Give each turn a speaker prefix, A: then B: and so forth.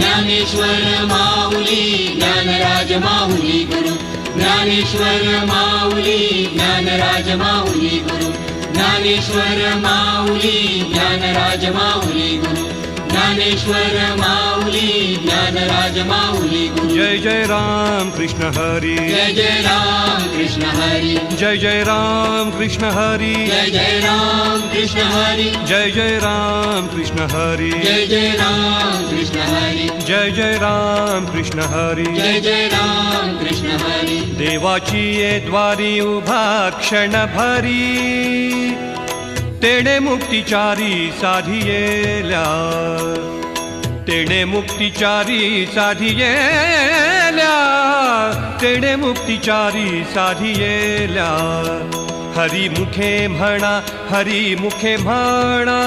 A: ज्ञानेश्वर माऊली ज्ञानराज माऊली गुरु ज्ञानेश्वर माऊली ज्ञानराज माऊली गुरु ज्ञानेश्वर माऊली ज्ञानराज माऊली गुरु ज्ञानेश्वर माऊली ज्ञानराज माऊली गुरु
B: जय जय राम कृष्ण हरी
A: जय जय राम कृष्ण हरी
B: जय जय राम कृष्ण हरी
A: जय जय राम कृष्ण हरी
B: जय जय राम कृष्ण हरी
A: जय जय राम कृष्ण हरी
B: जय जय राम कृष्ण हरी
A: जय जय राम कृष्ण हरी
B: देवाची ये द्वारी उभा क्षण भरी तेणे मुक्तिचारी साधियेल्या तेणे मुक्तिचारी साधियेल्या तेणे मुक्तिचारी साधियेल्या हरी मुखे म्हणा हरी मुखे म्हणा